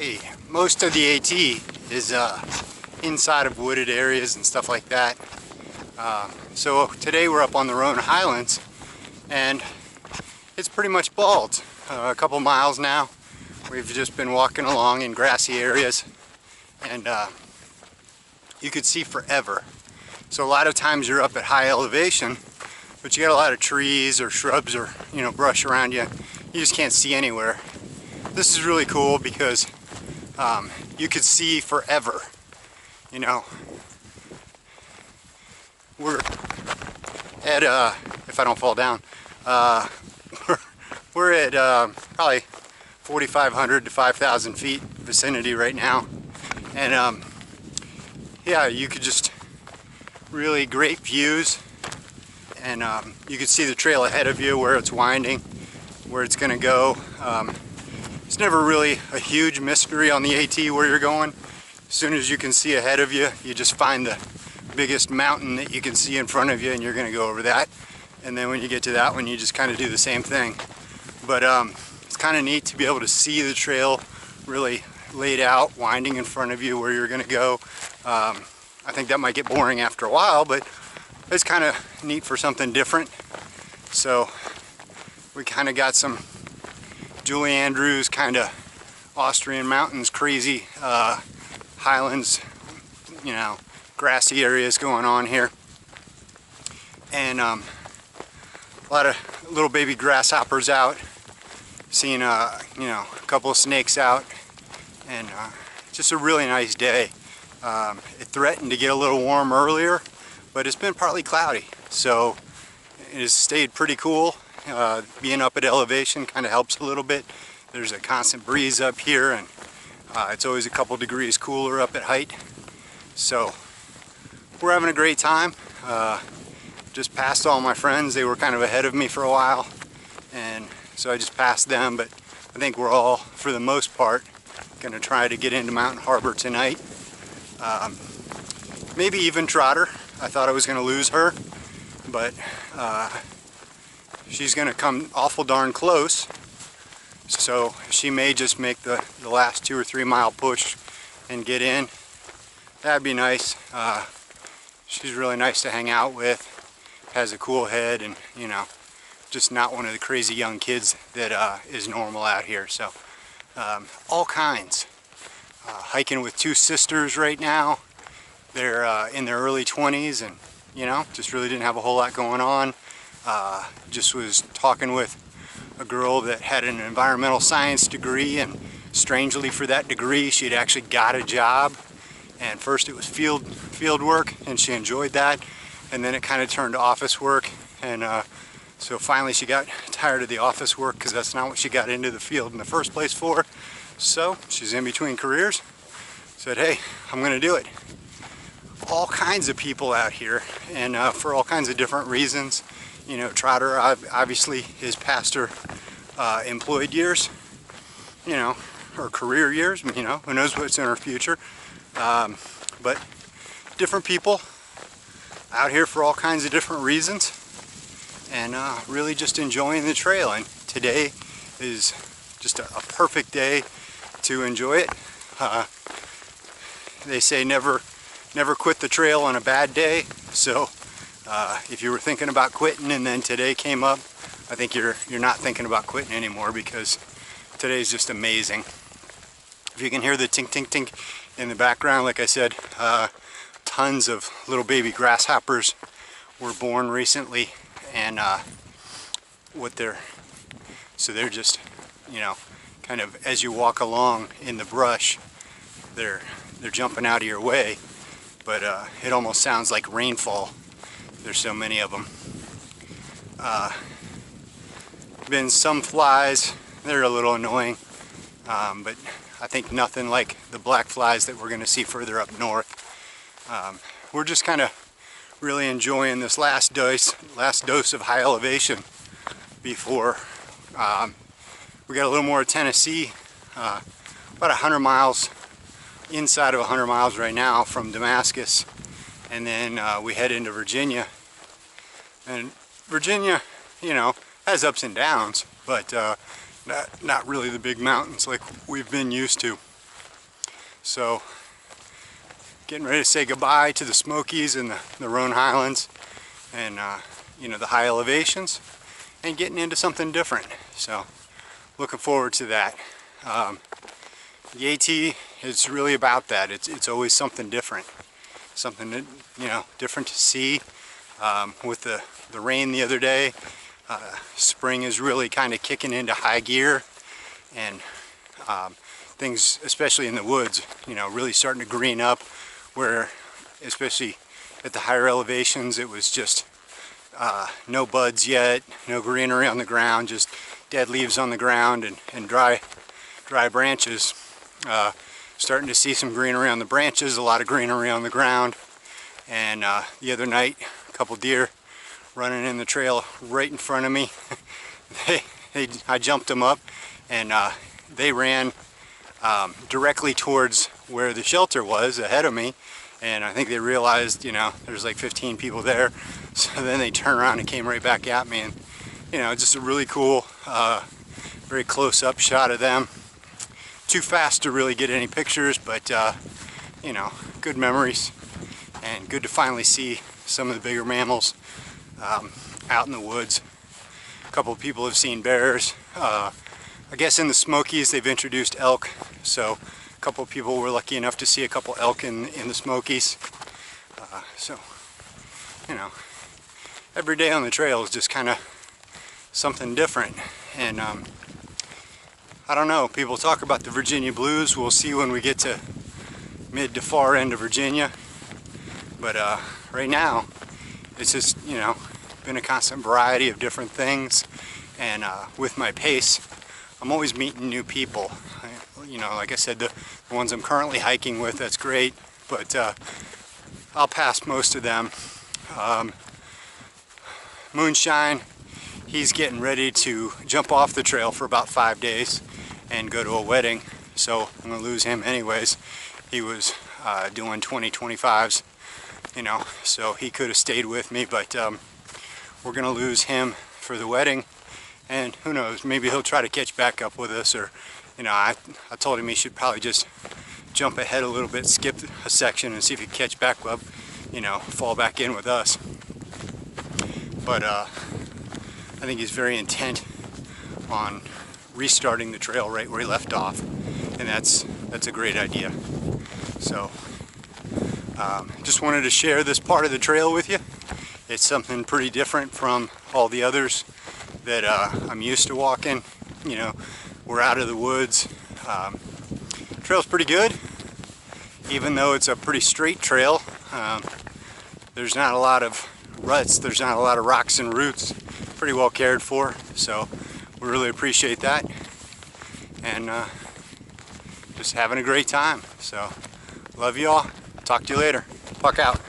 Hey, most of the AT is inside of wooded areas and stuff like that. So today we're up on the Roan Highlands and it's pretty much bald. A couple miles now. We've just been walking along in grassy areas and you could see forever. So a lot of times you're up at high elevation, but you got a lot of trees or shrubs or brush around you. You just can't see anywhere. This is really cool because you could see forever. We're at if I don't fall down, we're at probably 4,500 to 5,000 feet vicinity right now, and yeah, you could just really great views, and you could see the trail ahead of you where it's winding, where it's gonna go. It's never really a huge mystery on the AT where you're going. As soon as you can see ahead of you, you just find the biggest mountain that you can see in front of you and you're gonna go over that. And then when you get to that one, you just kind of do the same thing. But it's kind of neat to be able to see the trail really laid out, winding in front of you where you're gonna go. I think that might get boring after a while, but it's kind of neat for something different. So we kind of got some Julie Andrews kind of Austrian mountains, crazy highlands, grassy areas going on here, and a lot of little baby grasshoppers out, seeing a couple of snakes out, and just a really nice day. It threatened to get a little warm earlier, but it's been partly cloudy, so it has stayed pretty cool. Being up at elevation kind of helps a little bit. There's a constant breeze up here, and it's always a couple degrees cooler up at height. So we're having a great time. Just passed all my friends. They were kind of ahead of me for a while, and so I just passed them, but I think we're all, for the most part, going to try to get into Mountain Harbor tonight. Maybe even Trotter. I thought I was going to lose her, but she's going to come awful darn close, so she may just make the last 2 or 3 mile push and get in. That'd be nice. She's really nice to hang out with, has a cool head, and just not one of the crazy young kids that is normal out here. So all kinds. Hiking with 2 sisters right now. They're in their early 20s, and just really didn't have a whole lot going on. Just was talking with a girl that had an environmental science degree, and strangely for that degree she'd actually got a job, and first it was field work and she enjoyed that, and then it kind of turned to office work, and so finally she got tired of the office work because that's not what she got into the field in the first place for. So she's in between careers, said, hey, I'm gonna do it. All kinds of people out here, and for all kinds of different reasons. Trotter, obviously his pastor employed years, or career years, who knows what's in our future. But different people out here for all kinds of different reasons, and really just enjoying the trail. And today is just a perfect day to enjoy it. They say never quit the trail on a bad day, so if you were thinking about quitting and then today came up, I think you're not thinking about quitting anymore, because today's just amazing. If you can hear the tink tink tink in the background, like I said, tons of little baby grasshoppers were born recently, and they're just kind of, as you walk along in the brush, they're jumping out of your way, but it almost sounds like rainfall. There's so many of them. Been some flies. They're a little annoying, but I think nothing like the black flies that we're going to see further up north. We're just kind of really enjoying this last dose of high elevation before we got a little more of Tennessee. About 100 miles, inside of 100 miles right now from Damascus, and then we head into Virginia. And Virginia, has ups and downs, but not really the big mountains like we've been used to. So getting ready to say goodbye to the Smokies and the Roan Highlands and you know, the high elevations, and getting into something different. So looking forward to that. The AT is really about that. It's always something different, something that, you know, different to see. With the rain the other day, spring is really kind of kicking into high gear, and things, especially in the woods, you know, really starting to green up, where especially at the higher elevations it was just no buds yet, no greenery on the ground, just dead leaves on the ground and dry branches. Starting to see some greenery on the branches, a lot of greenery on the ground. And the other night, a couple deer running in the trail right in front of me. I jumped them up, and they ran directly towards where the shelter was ahead of me. And I think they realized, you know, there's like 15 people there. So then they turned around and came right back at me. And, you know, just a really cool, very close-up shot of them. Too fast to really get any pictures, but, you know, good memories. And good to finally see some of the bigger mammals out in the woods. A couple of people have seen bears. I guess in the Smokies they've introduced elk, so a couple of people were lucky enough to see a couple elk in the Smokies. So, you know, every day on the trail is just kind of something different. And I don't know, people talk about the Virginia blues. We'll see when we get to mid to far end of Virginia. But right now, it's just, you know, been a constant variety of different things. And with my pace, I'm always meeting new people. You know, like I said, the ones I'm currently hiking with, that's great. But I'll pass most of them. Moonshine, he's getting ready to jump off the trail for about 5 days and go to a wedding. So I'm going to lose him anyways. He was doing 20-25s. You know, so he could have stayed with me, but we're gonna lose him for the wedding, and who knows, maybe he'll try to catch back up with us, or, you know, I told him he should probably just jump ahead a little bit, skip a section, and see if he can catch back up, you know, fall back in with us. But I think he's very intent on restarting the trail right where he left off, and that's a great idea. So just wanted to share this part of the trail with you. It's something pretty different from all the others that I'm used to walking. You know, we're out of the woods. Trail's pretty good, even though it's a pretty straight trail. There's not a lot of ruts, there's not a lot of rocks and roots. Pretty well cared for, so we really appreciate that. And just having a great time. So love you all. Talk to you later. Puck out.